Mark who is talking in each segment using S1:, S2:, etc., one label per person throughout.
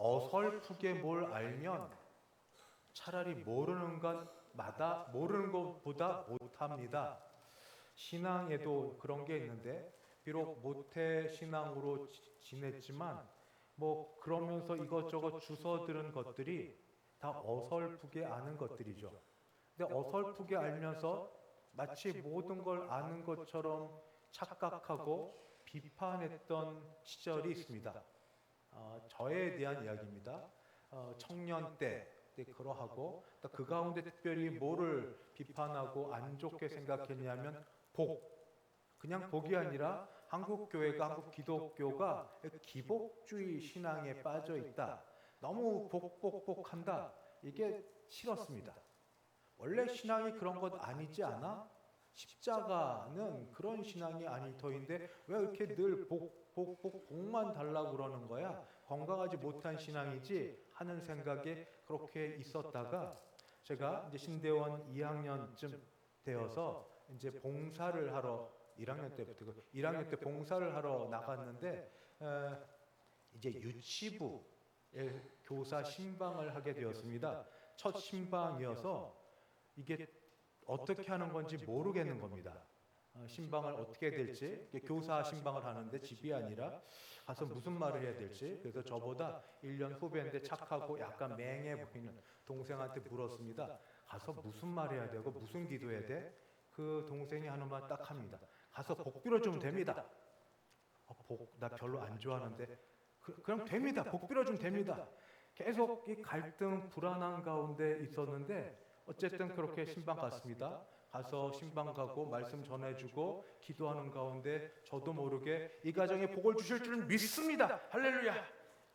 S1: 어설프게 뭘 알면 차라리 모르는 것보다 못합니다. 신앙에도 그런 게 있는데 비록 모태 신앙으로 지냈지만 뭐 그러면서 이것저것 주워 들은 것들이 다 어설프게 아는 것들이죠. 근데 어설프게 알면서 마치 모든 걸 아는 것처럼 착각하고 비판했던 시절이 있습니다. 저에 대한 이야기입니다. 청년 때 그러하고 그 가운데 특별히 뭐를 비판하고 안 좋게 생각했냐면 그냥 복이 아니라 한국 교회가 한국 기독교가 기복주의 신앙에 빠져 있다. 너무 복한다. 이게 싫었습니다. 원래 신앙이 그런 것 아니지 않아? 십자가는 그런 신앙이 아닐 터인데 왜 이렇게 늘 복만 달라고 그러는 거야? 건강하지 못한 신앙이지 하는 생각에 그렇게 있었다가 제가 이제 신대원 2학년쯤 되어서 이제 봉사를 하러 1학년 때부터 1학년 때 봉사를 하러 나갔는데 이제 유치부에 교사 신방을 하게 되었습니다. 첫 신방이어서 이게 어떻게 하는 건지 모르겠는 겁니다. 신방을 어떻게 해야 될지, 교사 신방을 하는데 집이 아니라 가서 무슨 말을 해야 될지, 그래서 저보다 1년 후배인데 착하고 약간 맹해 보이는 동생한테 물었습니다. 가서 무슨 말 해야 되고 무슨 기도해야 돼? 그 동생이 하는 말 딱 합니다. 가서 복 빌어주면 됩니다. 나 별로 안 좋아하는데 그럼 됩니다. 복 빌어주면 됩니다. 계속 이 갈등, 불안한 가운데 있었는데 어쨌든 그렇게 신방 갔습니다. 가서 신방 가고 말씀 전해주고 기도하는 가운데 저도 모르게 이 가정에 복을 주실 줄은 믿습니다. 할렐루야!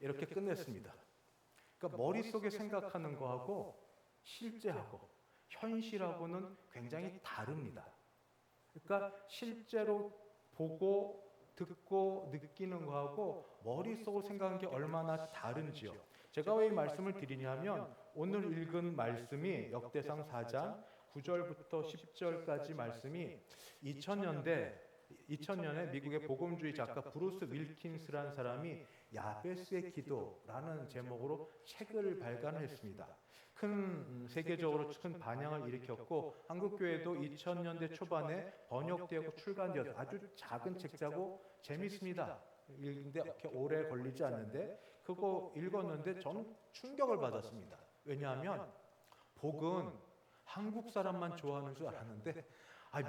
S1: 이렇게 끝냈습니다. 그러니까 머릿속에 생각하는 거하고 실제하고 현실하고는 굉장히 다릅니다. 그러니까 실제로 보고 듣고 느끼는 거하고 머릿속으로 생각하는 게 얼마나 다른지요. 제가 왜 이 말씀을 드리냐면 오늘 읽은 말씀이 역대상 4장 9절부터 10절까지 말씀이 2000년에 미국의 복음주의 작가 브루스 윌킨스라는 사람이 야베스의 기도라는 제목으로 책을 발간했습니다. 세계적으로 큰 반향을 일으켰고 한국교회도 2000년대 초반에 번역되고 출간되어서 아주 작은 책자고 재밌습니다. 읽는데 그렇게 오래 걸리지 않는데 그거 읽었는데 저는 충격을 받았습니다. 왜냐하면 복은 한국 사람만 좋아하는 줄 알았는데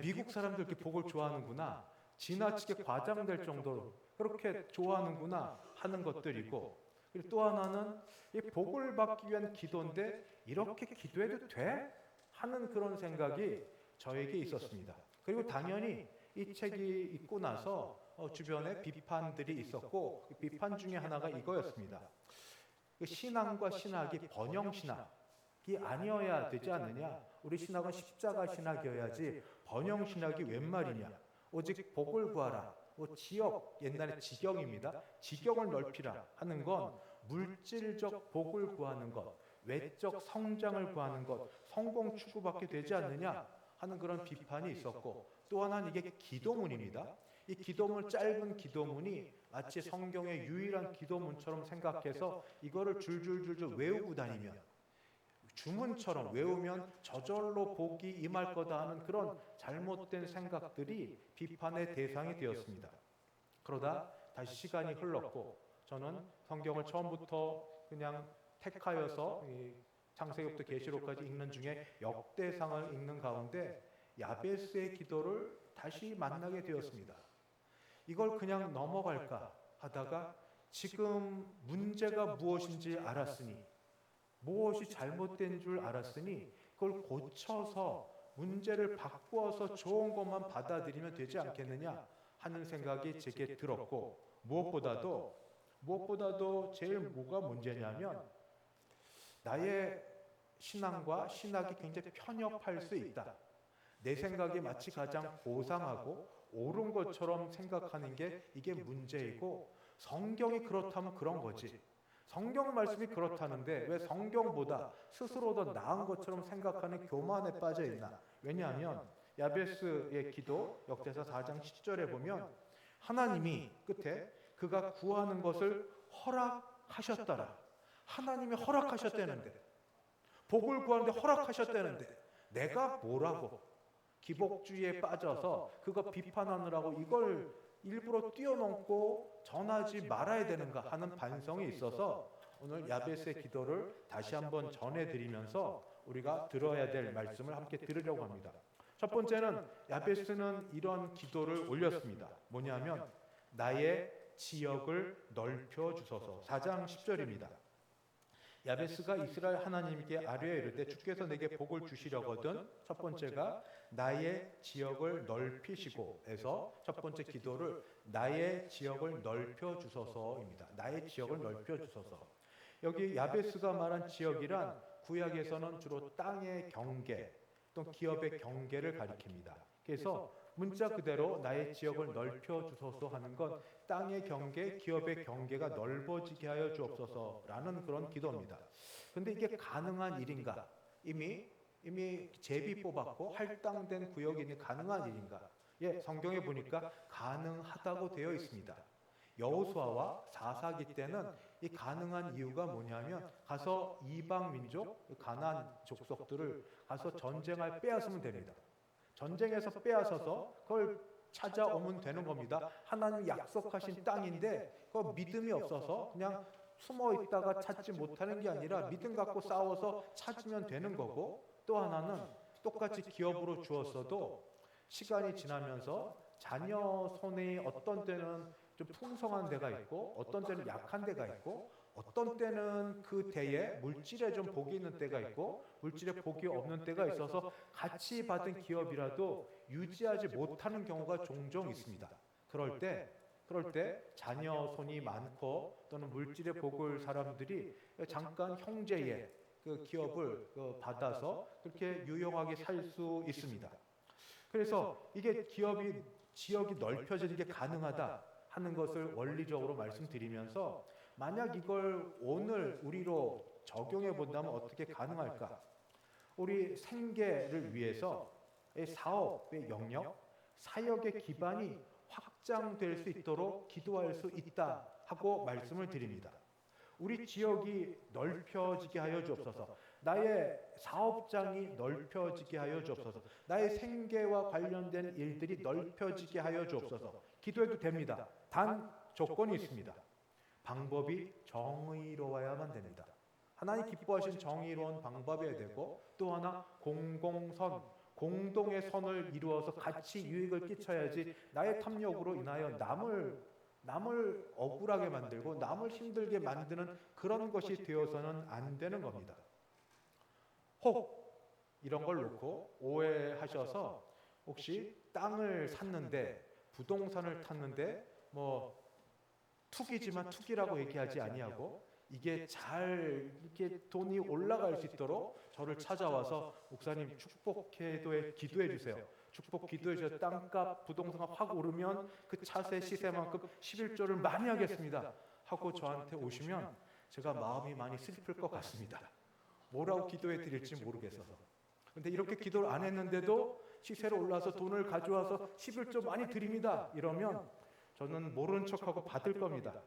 S1: 미국 사람들 이렇게 복을 좋아하는구나, 지나치게 과장될 정도로 그렇게 좋아하는구나 하는 것들이고, 그리고 또 하나는 이 복을 받기 위한 기도인데 이렇게 기도해도 돼? 하는 그런 생각이 저에게 있었습니다. 그리고 당연히 이 책이 읽고 나서 주변에 비판들이 있었고 그 비판 중에 하나가 이거였습니다. 신앙과 신학이 번영 신학이 아니어야 되지 않느냐? 우리 신학은 십자가 신학이어야지 번영 신학이 웬 말이냐? 오직 복을 구하라. 옛날에 지경입니다. 지경을 넓히라 하는 건 물질적 복을 구하는 것, 외적 성장을 구하는 것, 성공 추구받게 되지 않느냐 하는 그런 비판이 있었고, 또 하나는 이게 기도문입니다. 이 기도문, 짧은 기도문이 마치 성경의 유일한 기도문처럼 생각해서 이거를 줄줄줄줄 외우고 다니면, 주문처럼 외우면 저절로 복이 임할 거다 하는 그런 잘못된 생각들이 비판의 대상이 되었습니다. 그러다 다시 시간이 흘렀고 저는 성경을 처음부터 그냥 택하여서 창세기부터 계시록까지 읽는 중에 역대상을 읽는 가운데 야베스의 기도를 다시 만나게 되었습니다. 이걸 그냥 넘어갈까 하다가 지금 문제가 무엇인지 알았으니, 무엇이 잘못된 줄 알았으니 그걸 고쳐서 문제를 바꾸어서 좋은 것만 받아들이면 되지 않겠느냐 하는 생각이 제게 들었고, 무엇보다도 제일 뭐가 문제냐면 나의 신앙과 신학이 굉장히 편협할 수 있다. 내 생각이 마치 가장 고상하고 옳은 것처럼 생각하는 게 이게 문제이고, 성경이 그렇다면 그런 거지. 성경 말씀이 그렇다는데 왜 성경보다 스스로 더 나은 것처럼 생각하는 교만에 빠져 있나? 왜냐하면 야베스의 기도 역대사 4장 10절에 보면 하나님이 끝에 그가 구하는 것을 허락하셨더라. 하나님이 허락하셨다는데, 복을 구하는데 허락하셨다는데 내가 뭐라고 기복주의에 빠져서 그거 비판하느라고 이걸 일부러 뛰어넘고 전하지 말아야 되는가 하는 반성이 있어서 오늘 야베스의 기도를 다시 한번 전해드리면서 우리가 들어야 될 말씀을 함께 들으려고 합니다. 첫 번째는 야베스는 이런 기도를 올렸습니다. 뭐냐면 나의 지역을 넓혀 주소서. 4장 10절입니다. 야베스가 이스라엘 하나님께 아뢰어 이르되 주께서 내게 복을 주시려거든. 첫 번째가 나의 지역을 넓히시고 해서 첫 번째 기도를 나의 지역을 넓혀 주소서입니다. 나의 지역을 넓혀 주소서. 여기 야베스가 말한 지역이란 구약에서는 주로 땅의 경계 또 기업의 경계를 가리킵니다. 그래서 문자 그대로 나의 지역을 넓혀 주소서 하는 건 땅의 경계, 기업의 경계가 넓어지게 하여 주옵소서라는 그런 기도입니다. 그런데 이게 가능한 일인가? 이미 제비 뽑았고 할당된 구역이니 가능한 일인가? 예, 성경에 보니까 가능하다고 되어 있습니다. 여호수아와 사사기 때는 이 가능한 이유가 뭐냐면 가서 이방 민족, 가나안 족속들을 가서 전쟁할 빼앗으면 됩니다. 전쟁에서 빼앗아서 그걸 찾아오면 되는 겁니다. 하나님 약속하신 땅인데 그 믿음이 없어서 그냥 숨어 있다가 찾지 못하는 게 아니라 믿음 갖고 싸워서 찾으면 되는 거고, 또 하나는 똑같이 기업으로 주었어도 시간이 지나면서 자녀 손에 어떤 때는 좀 풍성한 데가 있고 어떤 때는 약한 데가 있고 어떤 때는 그 때에 물질에 좀 복이 있는 때가 있고 물질에 복이 없는 때가 있어서 같이 받은 기업이라도 유지하지 못하는 경우가 종종 있습니다. 그럴 때 자녀 손이 많고 또는 물질의 복을 사람들이 잠깐 형제의 그 기업을 받아서 그렇게 유용하게 살 수 있습니다. 그래서 이게 지역이 넓혀지는 게 가능하다 하는 것을 원리적으로 말씀드리면서 만약 이걸 오늘 우리로 적용해 본다면 어떻게 가능할까? 우리 생계를 위해서 사업의 영역, 사역의 기반이 확장될 수 있도록 기도할 수 있다 하고 말씀을 드립니다. 우리 지역이 넓혀지게 하여 주옵소서. 나의 사업장이 넓혀지게 하여 주옵소서. 나의 생계와 관련된 일들이 넓혀지게 하여 주옵소서. 기도해도 됩니다. 단 조건이 있습니다. 방법이 정의로워야만 됩니다. 하나님 기뻐하신 정의로운 방법이어야 되고, 또 하나 공동의 선을 이루어서 같이 유익을 끼쳐야지 나의 탐욕으로 인하여 남을 억울하게 만들고 남을 힘들게 만드는 그런 것이 되어서는 안 되는 겁니다. 혹 이런 걸 놓고 오해하셔서 혹시 땅을 샀는데 부동산을 탔는데 투기지만 투기라고 얘기하지 아니하고 이게 잘 이렇게 돈이 올라갈 수 있도록 저를 찾아와서 목사님 기도해 주세요. 축복 기도해 주세요. 땅값 부동산가 확 오르면 그 차세 시세만큼 11조를 많이 하겠습니다 하고 저한테 오시면 제가 마음이 많이 슬플 것 같습니다. 뭐라고 기도해 드릴지 모르겠어서. 근데 이렇게 기도를 안 했는데도 시세로 올라서 돈을 가져와서 11조 많이 드립니다 이러면 저는 모르는 척하고 받을 겁니다.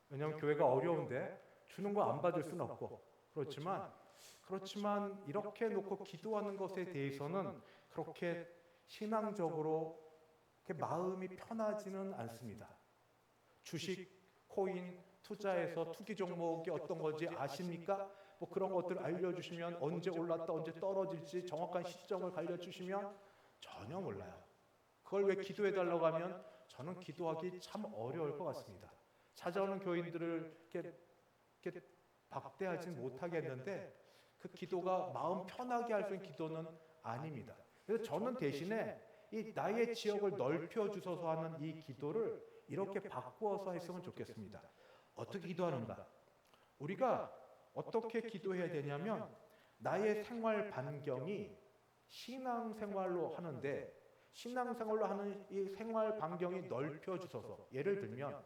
S1: 왜냐하면 교회가 어려운데 주는 거 안 받을 수는 없고, 그렇지만 이렇게 놓고 기도하는 것에 대해서는 그렇게 신앙적으로 마음이 편하지는 않습니다. 주식, 코인, 투자해서 투기 종목이 어떤 건지 아십니까? 그런 것들 알려주시면 언제 올랐다 언제 떨어질지 정확한 시점을 알려주시면 전혀 몰라요. 그걸 왜 기도해달라고 하면 저는 기도하기 참 어려울 것 같습니다. 찾아오는 교인들을 이렇게 박대하지 못하겠는데 그 기도가 마음 편하게 할 수 있는 기도는 아닙니다. 그래서 저는 대신에 이 나의 지역을 넓혀 주소서 하는 이 기도를 이렇게 바꾸어서 했으면 좋겠습니다. 어떻게 기도하는가? 우리가 어떻게 기도해야 되냐면 나의 생활 반경이 신앙생활로 하는데 신앙생활로 하는 이 생활 반경이 넓혀 주소서. 예를 들면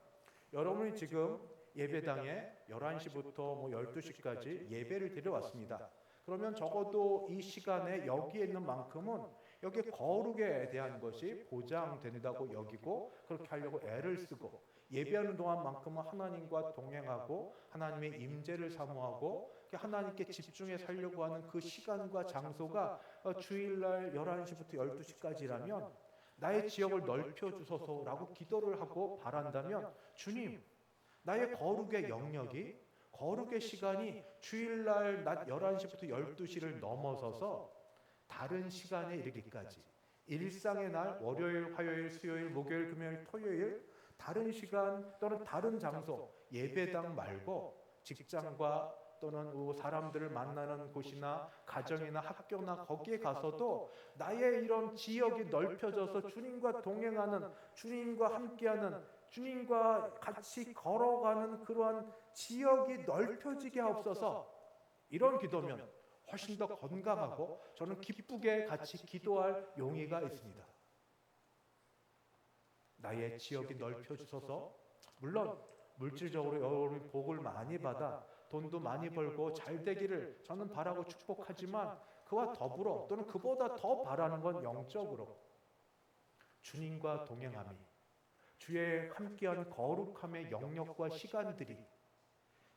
S1: 여러분이 지금 예배당에 11시부터 12시까지 예배를 드려왔습니다. 그러면 적어도 이 시간에 여기에 있는 만큼은 여기에 거룩에 대한 것이 보장된다고 여기고 그렇게 하려고 애를 쓰고 예배하는 동안만큼은 하나님과 동행하고 하나님의 임재를 사모하고 하나님께 집중해 살려고 하는 그 시간과 장소가 주일날 11시부터 12시까지라면 나의 지역을 넓혀주소서라고 기도를 하고 바란다면 주님, 나의 거룩의 영역이 거룩의 시간이 주일날 낮 11시부터 12시를 넘어서서 다른 시간에 이르기까지 일상의 날 월요일, 화요일, 수요일, 목요일, 금요일, 토요일 다른 시간 또는 다른 장소 예배당 말고 직장과 또는 사람들을 만나는 곳이나 가정이나 학교나 거기에 가서도 나의 이런 지역이 넓혀져서 주님과 동행하는 주님과 함께하는 주님과 같이 걸어가는 그러한 지역이 넓혀지게 하옵소서. 이런 기도면 훨씬 더 건강하고 저는 기쁘게 같이 기도할 용의가 있습니다. 나의 지역이 넓혀주셔서 물론 물질적으로 여러분이 복을 많이 받아 돈도 많이 벌고 잘 되기를 저는 바라고 축복하지만 그와 더불어 또는 그보다 더 바라는 건 영적으로 주님과 동행함이 주의 함께한 거룩함의 영역과 시간들이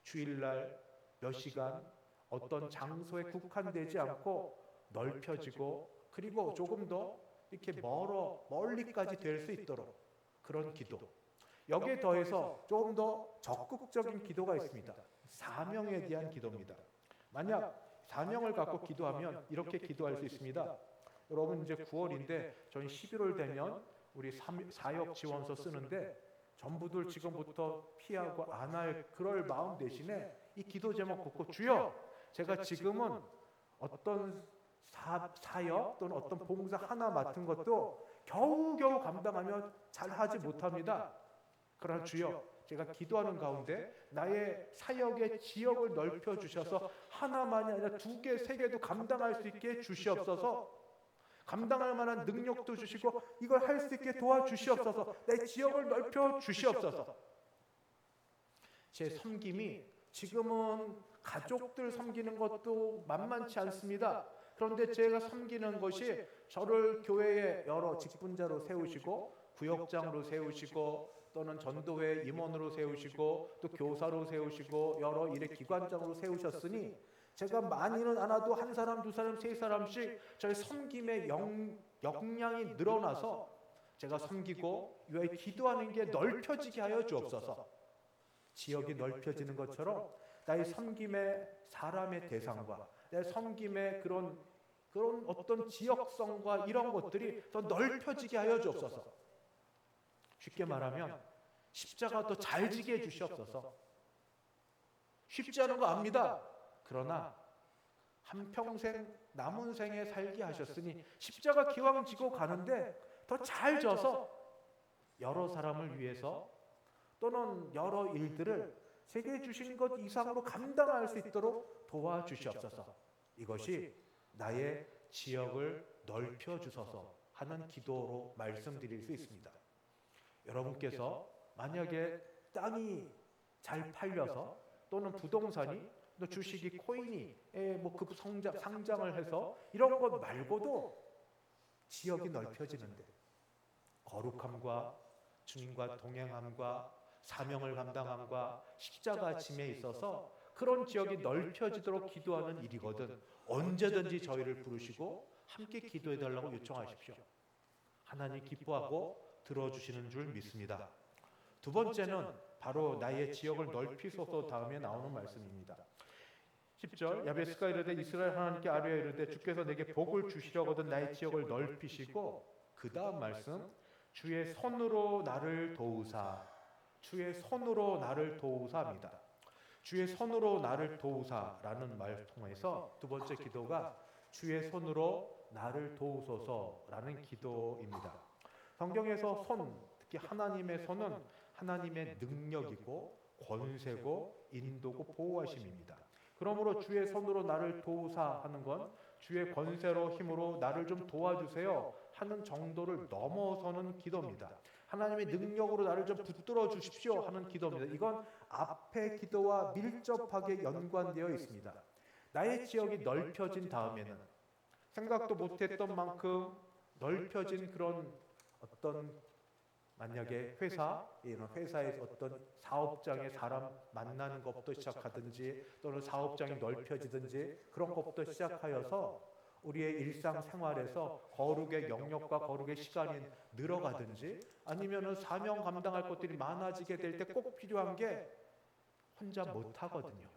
S1: 주일날 몇 시간 어떤 장소에 국한되지 않고 넓혀지고 그리고 조금 더 이렇게 멀리까지 될 수 있도록 그런 기도. 여기에 더해서 조금 더 적극적인 기도가 있습니다. 사명에 대한 기도입니다. 만약 사명을 갖고 기도하면 이렇게 기도할 수 있습니다. 여러분 이제 9월인데 저희 11월 되면 우리 사역 지원서 쓰는데 전부들 지금부터 피하고 안 할 그럴 마음 대신에 이 기도 제목 붙고 주여 제가 지금은 어떤 사역 또는 어떤 봉사 하나 맡은 것도 겨우겨우 감당하며 잘하지 못합니다. 그러나 주여 제가 기도하는 가운데 나의 사역의 지역을 넓혀주셔서 하나만이 아니라 2개, 3개도 감당할 수 있게 주시옵소서. 감당할 만한 능력도 주시고 이걸 할 수 있게 도와주시옵소서. 내 지역을 넓혀 주시옵소서. 제 섬김이 지금은 가족들 섬기는 것도 만만치 않습니다. 그런데 제가 섬기는 것이 저를 교회의 여러 직분자로 세우시고 구역장으로 세우시고 또는 전도회 임원으로 세우시고 또 교사로 세우시고 여러 일의 기관장으로 세우셨으니 제가 많이는 않아도 한 사람, 두 사람, 세 사람씩 저의 섬김의 역량이 늘어나서 제가 섬기고 위하여 기도하는 게 넓혀지게 하여 주옵소서. 지역이 넓혀지는 것처럼 나의 섬김의 사람의 대상과 내 섬김의 그런 어떤 지역성과 이런 것들이 더 넓혀지게 하여 주옵소서. 쉽게 말하면 십자가 더 잘 지게 해주시옵소서. 쉽지 않은 거 압니다. 그러나 한평생 남은 생에 살게 하셨으니 십자가 기왕 지고 가는데 더 잘 져서 여러 사람을 위해서 또는 여러 일들을 세계 주신 것 이상으로 감당할 수 있도록 도와주시옵소서. 이것이 나의 지역을 넓혀주소서 하는 기도로 말씀드릴 수 있습니다. 여러분께서 만약에 땅이 잘 팔려서 또는 부동산이 또 주식이 코인이 급 상장을 해서 이런 것 말고도 지역이 넓혀지는데 거룩함과 주님과 동행함과 사명을 감당함과 십자가 짐에 있어서 그런 지역이 넓혀지도록 기도하는 일이거든 언제든지 저희를 부르시고 함께 기도해달라고 요청하십시오. 하나님 기뻐하고 들어주시는 줄 믿습니다. 두 번째는 바로 나의 지역을 넓히소서 다음에 나오는 말씀입니다. 10절 야베스가 이르되 이스라엘 하나님께 아뢰어 이르되 주께서 내게 복을 주시려거든 나의 지역을 넓히시고 그 다음 말씀 주의 손으로 나를 도우사 주의 손으로 나를 도우사입니다. 주의 손으로 나를 도우사라는 말을 통해서 두 번째 기도가 주의 손으로 나를 도우소서라는 기도입니다. 성경에서 손, 특히 하나님의 손은 하나님의 능력이고 권세고 인도고 보호하심입니다. 그러므로 주의 손으로 나를 도우사 하는 건 주의 권세로 힘으로 나를 좀 도와주세요 하는 정도를 넘어서는 기도입니다. 하나님의 능력으로 나를 좀 붙들어 주십시오 하는 기도입니다. 이건 앞의 기도와 밀접하게 연관되어 있습니다. 나의 지역이 넓혀진 다음에는 생각도 못했던 만큼 넓혀진 그런 어떤 만약에 이런 회사에서 어떤 사업장에 사람 만나는 것부터 시작하든지 또는 사업장이 넓혀지든지 그런 것부터 시작하여서 우리의 일상생활에서 거룩의 영역과 거룩의 시간이 늘어가든지 아니면은 사명 감당할 것들이 많아지게 될 때 꼭 필요한 게 혼자 못하거든요.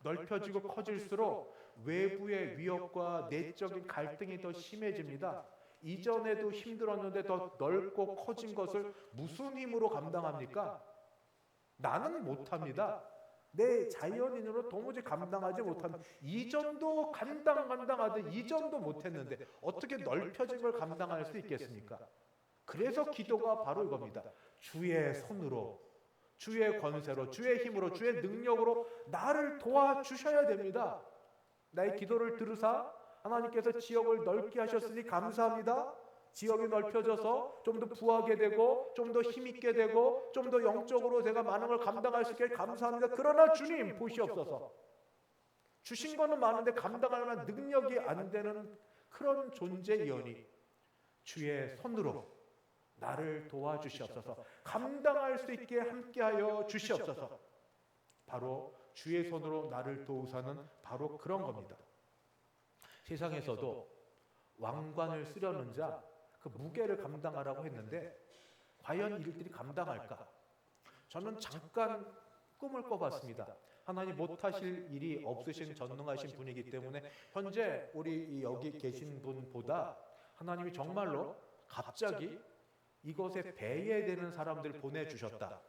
S1: 넓혀지고 커질수록 외부의 위협과 내적인 갈등이 더 심해집니다. 이전에도 힘들었는데 더 넓고 커진 것을 무슨 힘으로 감당합니까? 나는 못합니다. 내 자연인으로 도무지 감당하지 못합니다. 이전도 감당하듯 이전도 못했는데 어떻게 넓혀진 걸 감당할 수 있겠습니까? 그래서 기도가 바로 이겁니다. 주의 손으로, 주의 권세로, 주의 힘으로, 주의 능력으로 나를 도와주셔야 됩니다. 나의 기도를 들으사 하나님께서 지역을 넓게 하셨으니 감사합니다. 지역이 넓혀져서 좀 더 부하게 되고 좀 더 힘있게 되고 좀 더 영적으로 제가 많은 걸 감당할 수 있게 감사합니다. 그러나 주님 보시옵소서. 주신 거는 많은데 감당할 만한 능력이 안 되는 그런 존재이오니 주의 손으로 나를 도와주시옵소서. 감당할 수 있게 함께하여 주시옵소서. 바로 주의 손으로 나를 도우사는 바로 그런 겁니다. 세상에서도 왕관을 쓰려는 자, 그 무게를 감당하라고 했는데 과연 이들이 감당할까? 저는 잠깐 꿈을 꿔봤습니다. 하나님 못하실 일이 없으신 전능하신 분이기 때문에 현재 우리 여기 계신 분보다 하나님이 정말로 갑자기 이곳에 배회되는 사람들을 보내주셨다.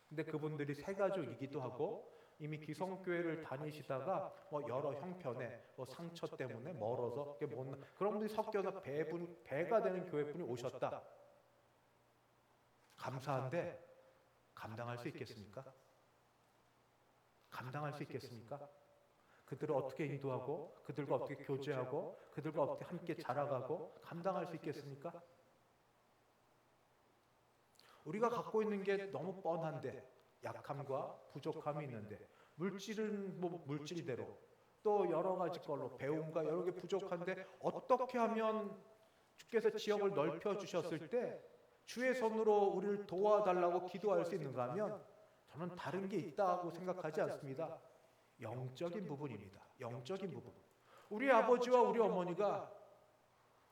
S1: 근데 그분들이 세 가족이기도 하고 이미 기성교회를 다니시다가 여러 형편에 상처 때문에 멀어서 그런 분들이 섞여서 배가 되는 교회분이 오셨다. 감사한데 감당할 수 있겠습니까? 감당할 수 있겠습니까? 그들을 어떻게 인도하고 그들과 어떻게 교제하고 그들과 어떻게 함께 자라가고 감당할 수 있겠습니까? 우리가 갖고 있는 게 너무 뻔한데 약함과 부족함이 있는데 물질은 물질대로 또 여러 가지 걸로 배움과 여러 개 부족한데 어떻게 하면 주께서 지역을 넓혀 주셨을 때 주의 손으로 우리를 도와달라고 기도할 수 있는가 하면 저는 다른 게 있다고 생각하지 않습니다. 영적인 부분입니다. 영적인 부분. 우리 아버지와 우리 어머니가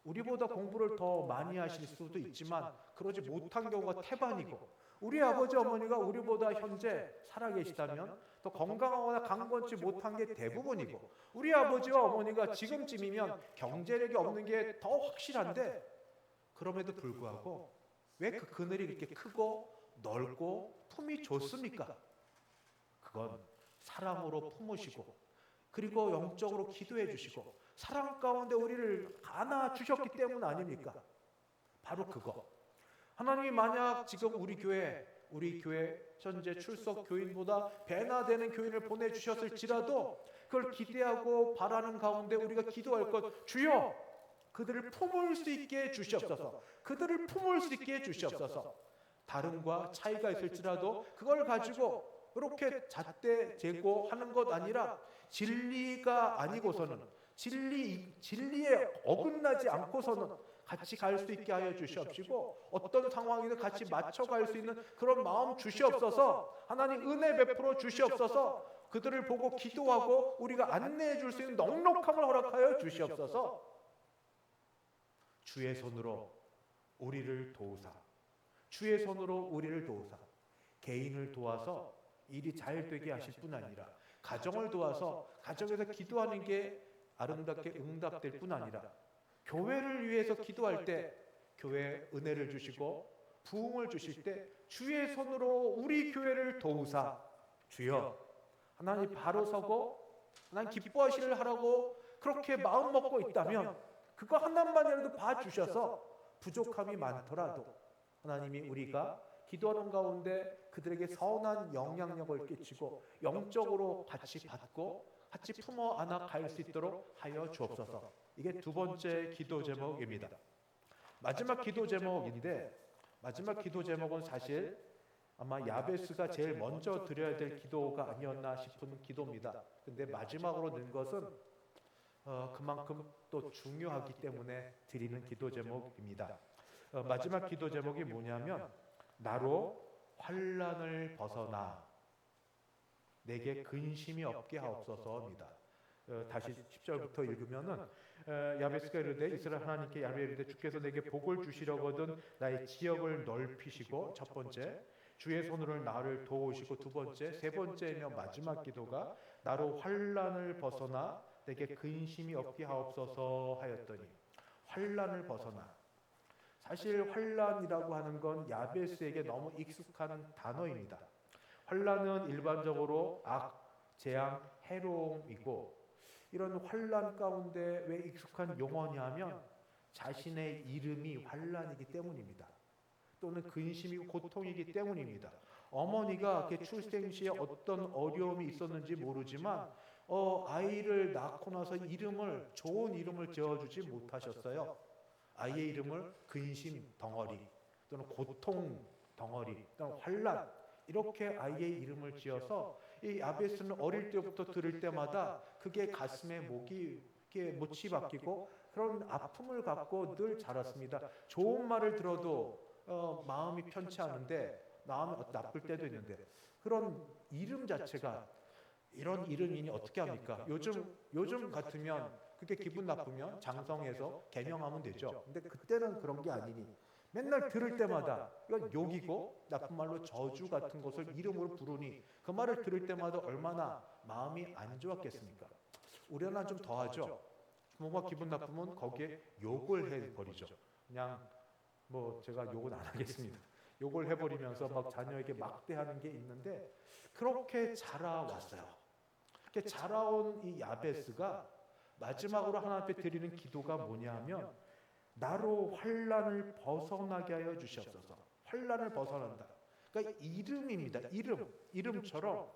S1: 우리보다 공부를 더 많이 하실 수도 있지만 그러지 못한 경우가 태반이고 우리 아버지 어머니가 우리보다 현재 살아계시다면 더 건강하거나 강건치 못한 게 대부분이고 우리 아버지와 어머니가 지금쯤이면 경제력이 없는 게 더 확실한데 그럼에도 불구하고 왜 그 그늘이 그렇게 크고 넓고 품이 좋습니까? 그건 사랑으로 품으시고 그리고 영적으로 기도해 주시고 사랑 가운데 우리를 안아주셨기 때문 아닙니까? 바로 그거. 하나님이 만약 지금 우리 교회 현재 출석 교인보다 배나 되는 교인을 보내주셨을지라도 그걸 기대하고 바라는 가운데 우리가 기도할 것, 주여 그들을 품을 수 있게 해주시옵소서. 그들을 품을 수 있게 해주시옵소서. 다름과 차이가 있을지라도 그걸 가지고 이렇게 잣대 재고 하는 것 아니라 진리가 아니고서는 진리에 어긋나지 않고서는 같이 갈 수 있게 하여 주시옵시고 어떤 상황이든 같이 맞춰갈 수 있는 그런 마음 주시옵소서. 하나님 은혜 베풀어 주시옵소서. 그들을 보고 기도하고 우리가 안내해 줄 수 있는 넉넉함을 허락하여 주시옵소서. 주의 손으로 우리를 도우사 주의 손으로 우리를 도우사 개인을 도와서 일이 잘 되게 하실 뿐 아니라 가정을 도와서 가정에서 기도하는 게 아름답게 응답될 뿐 아니라 교회를 위해서 기도할 때 교회에 은혜를 주시고 부흥을 주실 때 주의 손으로 우리 교회를 도우사 주여 하나님 바로 서고 하나님 기뻐하시를 하라고 그렇게 마음 먹고 있다면 그거 하나만이라도 봐주셔서 부족함이 많더라도 하나님이 우리가 기도하는 가운데 그들에게 선한 영향력을 끼치고 영적으로 같이 받고 같이 품어 안아 갈 수 있도록 하여 주옵소서. 이게 두 번째 기도 제목입니다. 마지막 기도 제목인데 마지막 기도 제목은 사실 아마 야베스가 제일 먼저 드려야 될 기도가 아니었나 싶은 기도입니다. 근데 마지막으로 넣은 것은 그만큼 또 중요하기 때문에 드리는 기도 제목입니다. 마지막 기도 제목이 뭐냐면 나로 환난을 벗어나 내게 근심이 없게 하옵소서입니다. 다시 10절부터 읽으면은 야베스가 이르되 이스라엘 하나님께 야베 이르되 주께서 내게 복을 주시려거든 나의 지역을 넓히시고 첫 번째 주의 손으로 나를 도우시고 두 번째 세 번째며 마지막 기도가 나로 환난을 벗어나 내게 근심이 없게 하옵소서 하였더니 환난을 벗어나 사실 환난이라고 하는 건 야베스에게 너무 익숙한 단어입니다. 환난은 일반적으로 악, 재앙, 해로움이고 이런 환난 가운데 왜 익숙한 용어냐면 자신의 이름이 환난이기 때문입니다. 또는 근심이고 고통이기 때문입니다. 어머니가 출생 시에 어떤 어려움이 있었는지 모르지만 아이를 낳고 나서 좋은 이름을 지어주지 못하셨어요. 아이의 이름을 근심 덩어리 또는 고통 덩어리 또는 환난 이렇게 아이의 이름을 지어서 이 야베스는 어릴 때부터 들을 때마다 그게 가슴에 못이 박히고 그런 아픔을 갖고 늘 자랐습니다. 좋은 말을 들어도 마음이 편치 않은데 마음이 나쁠 때도 있는데 그런 이름 자체가 이런 이름이니 어떻게 합니까? 요즘 같으면 그게 기분 나쁘면 장성해서 개명하면 되죠. 근데 그때는 그런 게 아니니 맨날 들을 때마다 이건 욕이고 나쁜 말로 저주 같은 것을 이름으로 부르니 그 말을 들을 때마다 얼마나 마음이 안 좋았겠습니까? 우리는 좀 더하죠. 뭔가 기분 나쁘면 거기에 욕을 해버리죠. 그냥 제가 욕은 안 하겠습니다. 욕을 해버리면서 막 자녀에게 막대하는 게 있는데 그렇게 자라왔어요. 이렇게 자라온 이 야베스가 마지막으로 하나님 앞에 드리는 기도가 뭐냐면 나로 환난을 벗어나게 하여 주시옵소서. 환난을 벗어난다. 그러니까 이름입니다. 이름처럼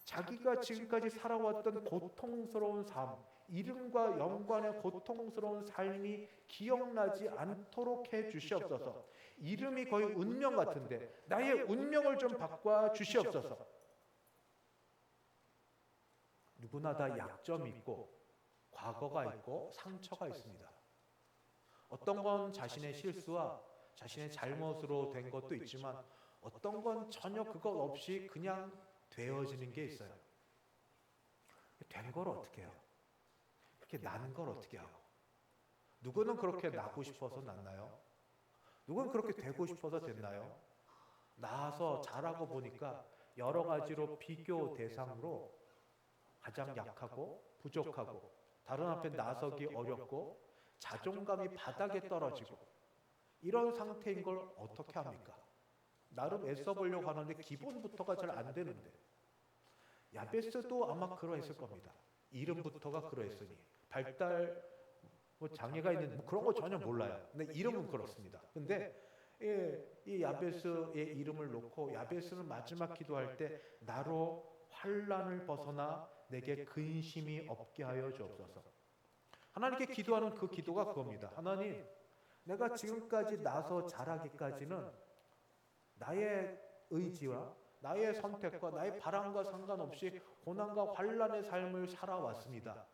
S1: 자기가 지금까지 살아왔던 고통스러운 삶, 이름과 연관의 고통스러운 삶이 기억나지 않도록 해 주시옵소서. 이름이 거의 운명 같은데 나의 운명을 좀 바꿔 주시옵소서. 누구나 다 약점이 있고 과거가 있고 상처가 있습니다. 어떤 건 자신의 실수와 자신의 잘못으로 된 것도 있지만 어떤 건 전혀 그것 없이 그냥 되어지는 게 있어요. 된 걸 어떻게 해요? 그렇게 난 걸 어떻게 하고? 누구는 그렇게 나고 싶어서 났나요? 누구는 그렇게 되고 싶어서 됐나요? 나서 자라고 보니까 여러 가지로 비교 대상으로 가장 약하고 부족하고 다른 앞에 나서기 어렵고 자존감이 바닥에 떨어지고 이런 상태인 걸 어떻게 합니까? 나름 애써 보려고 하는데 기본부터가 잘 안 되는데 야베스도 아마 그러했을 겁니다. 이름부터가 그러했으니 발달 장애가 있는 그런 거 전혀 몰라요. 근데 이름은 그렇습니다. 근데 이 야베스의 이름을 놓고 야베스는 마지막 기도할 때 나로 환난을 벗어나 내게 근심이 없게 하여 주옵소서. 하나님께 기도하는 그 기도가 그겁니다. 하나님, 내가 지금까지 나서 자라기까지는 나의 의지와 나의 선택과 나의 바람과 상관없이 고난과 환난의 삶을 살아왔습니다.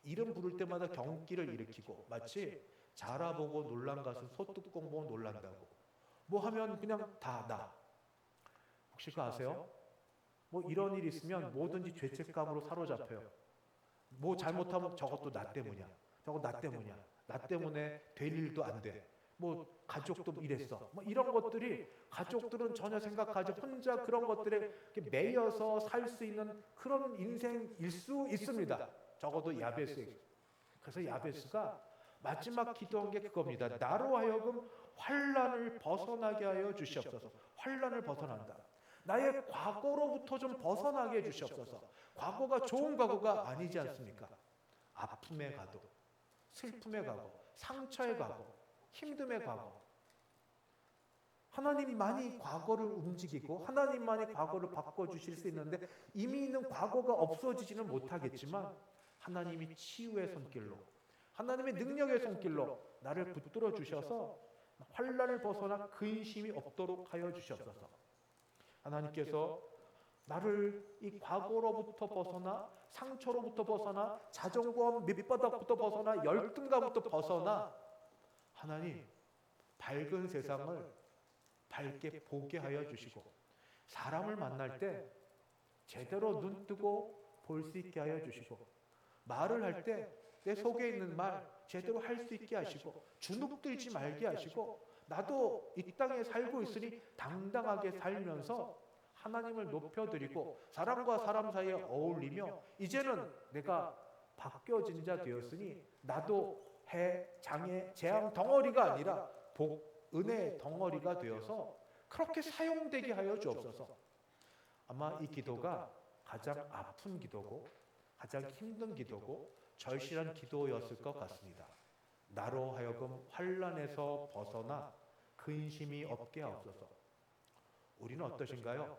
S1: 이름 부를 때마다 경기를 일으키고 마치 자라보고 놀란 것은 소뚜껑 보고 놀란다고 뭐 하면 그냥 다 나. 혹시 그거 아세요? 이런 일이 있으면 뭐든지 죄책감으로 사로잡혀요. 뭐 잘못하면 저것도 나 때문이야. 저거 나 때문이야. 나 때문에 될 일도 안 돼. 가족도 이랬어. 이런 것들이 가족들은 전혀 생각하지 혼자 그런 것들에 매여서 살 수 있는 그런 인생일 수 있습니다. 적어도 야베스. 그래서 야베스가 마지막 기도한 게 그겁니다. 나로 하여금 환난을 벗어나게 하여 주시옵소서. 환난을 벗어난다. 나의 과거로부터 좀 벗어나게 해주시옵소서. 과거가 좋은 과거가 아니지 않습니까? 아픔의 과거, 슬픔의 과거, 상처의 과거, 힘듦의 과거. 하나님만이 과거를 움직이고 하나님만이 과거를 바꿔주실 수 있는데 이미 있는 과거가 없어지지는 못하겠지만 하나님이 치유의 손길로 하나님의 능력의 손길로 나를 붙들어 주셔서 환난을 벗어나 근심이 없도록 하여 주시옵소서. 하나님께서 나를 이 과거로부터 벗어나, 상처로부터 벗어나, 자존감 밑바닥부터 벗어나, 열등감부터 벗어나, 하나님 밝은 세상을 밝게 보게 하여 주시고, 사람을 만날 때 제대로 눈 뜨고 볼 수 있게 하여 주시고, 말을 할 때 내 속에 있는 말 제대로 할 수 있게 하시고, 주눅 들지 말게 하시고, 나도 이 땅에 살고 있으니 당당하게 살면서 하나님을 높여드리고 사람과 사람 사이에 어울리며, 이제는 내가 바뀌어진 자 되었으니 나도 장애, 재앙 덩어리가 아니라 복, 은혜의 덩어리가 되어서 그렇게 사용되게 하여 주옵소서. 아마 이 기도가 가장 아픈 기도고 가장 힘든 기도고 절실한 기도였을 것 같습니다. 나로 하여금 환난에서 벗어나 근심이 없게 하옵소서. 우리는 어떠신가요?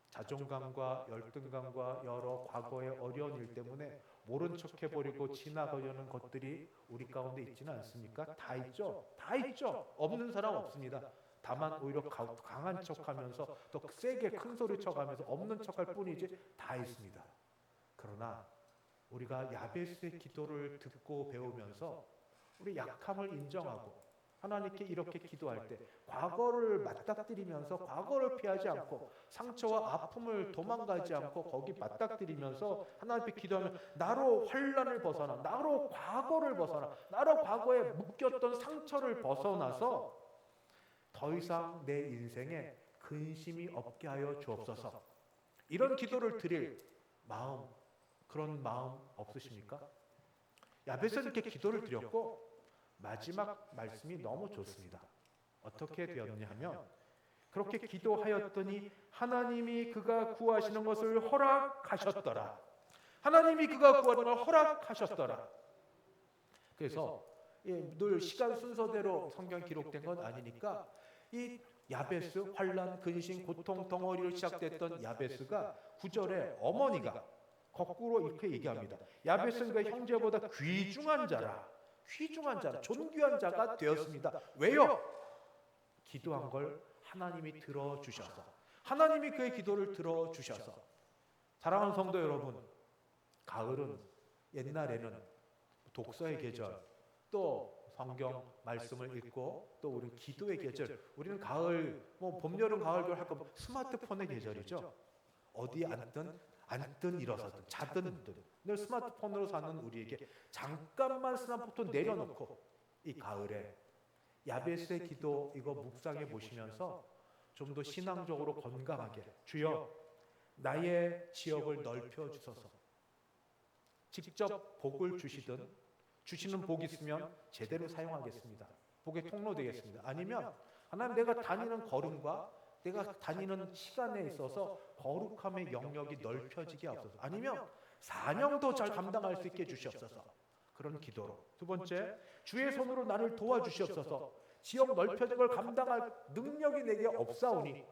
S1: 자존감과 열등감과 여러 과거의 어려운 일 때문에 모른 척 해버리고 지나가려는 것들이 우리 가운데 있지는 않습니까? 다 있죠? 다 있죠? 없는 사람 없습니다. 다만 오히려 강한 척하면서 더 세게 큰 소리 쳐가면서 없는 척할 뿐이지 다 있습니다. 그러나 우리가 야베스의 기도를 듣고 배우면서 우리 약함을 인정하고 하나님께 이렇게 기도할 때 과거를 맞닥뜨리면서 과거를 피하지 않고 상처와 아픔을 도망가지 않고 거기 맞닥뜨리면서 하나님께 기도하면 나로 환난을 벗어나, 나로 과거를 벗어나, 나로 과거에 묶였던 상처를 벗어나서 더 이상 내 인생에 근심이 없게 하여 주옵소서. 이런 기도를 드릴 마음, 그런 마음 없으십니까? 야베스는 이렇게 기도를 드렸고 마지막 말씀이 너무 좋습니다. 어떻게 되었냐 하면, 그렇게 기도하였더니 하나님이 그가 구하시는 것을 허락하셨더라. 하나님이 그가 구하는 걸 허락하셨더라. 그래서 늘 시간 순서대로 성경 기록된 건 아니니까 이 야베스, 환난, 근심, 고통, 덩어리로 시작됐던 야베스가 9절에 어머니가 거꾸로 이렇게 얘기합니다. 야베스는 그 형제보다 귀중한 자라. 귀중한 자라, 존귀한 자가 되었습니다. 왜요? 기도한 걸 하나님이 들어주셔서, 하나님이 그의 기도를 들어주셔서. 사랑하는 성도 여러분, 가을은 옛날에는 독서의 계절, 또 성경 말씀을 읽고 또 우리 기도의 계절, 우리는 가을, 봄, 여름, 가을, 겨울 할 거면 스마트폰의 계절이죠. 어디 앉든 일어서든 자든 늘 스마트폰으로 사는 우리에게 잠깐만 스마트폰 내려놓고 이 가을에 야베스의 기도 이거 묵상해 보시면서 좀 더 신앙적으로 건강하게, 주여 나의 지역을 넓혀 주소서. 직접 복을 주시든, 주시는 복이 있으면 제대로 사용하겠습니다. 복의 통로 되겠습니다. 아니면 하나님, 내가 다니는 걸음과 내가 다니는 시간에 있어서 거룩함의 영역이 넓혀지게 하옵소서. 아니면 사명도 잘 감당할 수 있게 주시옵소서. 그런 기도로. 두 번째, 주의 손으로 나를 도와주시옵소서. 지역 넓혀진 걸 감당할 능력이 내게 없사오니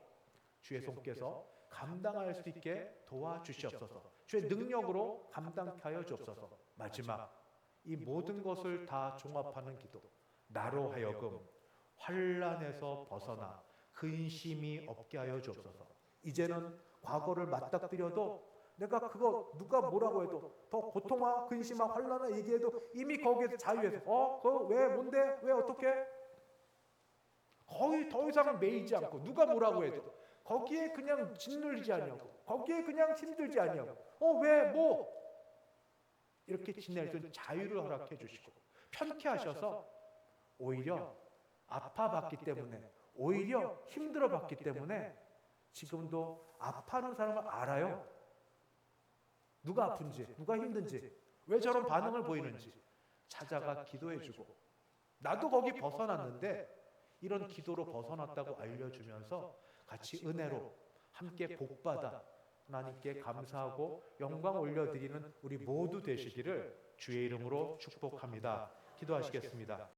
S1: 주의 손께서 감당할 수 있게 도와주시옵소서. 주의 능력으로 감당케 하여 주옵소서. 마지막, 이 모든 것을 다 종합하는 기도. 나로 하여금 환난에서 벗어나 근심이 없게 하여 주옵소서. 이제는 과거를 맞닥뜨려도 내가 그거 누가 뭐라고 해도 더 고통과 근심과 환난을 얘기해도 이미 거기에서 자유해서 그거 왜 뭔데 왜 어떻게 거의 더 이상 매이지 않고 누가 뭐라고 해도 거기에 그냥 짓눌리지 않냐고, 거기에 그냥 힘들지 않냐고, 왜 뭐 이렇게 지낼 수 있는 자유를 허락해 주시고 편케 하셔서 오히려 아파봤기 때문에, 오히려 힘들어봤기 때문에 지금도 아파하는 사람을 알아요. 누가 아픈지, 누가 힘든지, 왜 저런 반응을 보이는지 찾아가 기도해주고, 나도 거기 벗어났는데 이런 기도로 벗어났다고 알려주면서 같이 은혜로 함께 복받아 하나님께 감사하고 영광 올려드리는 우리 모두 되시기를 주의 이름으로 축복합니다. 기도하시겠습니다.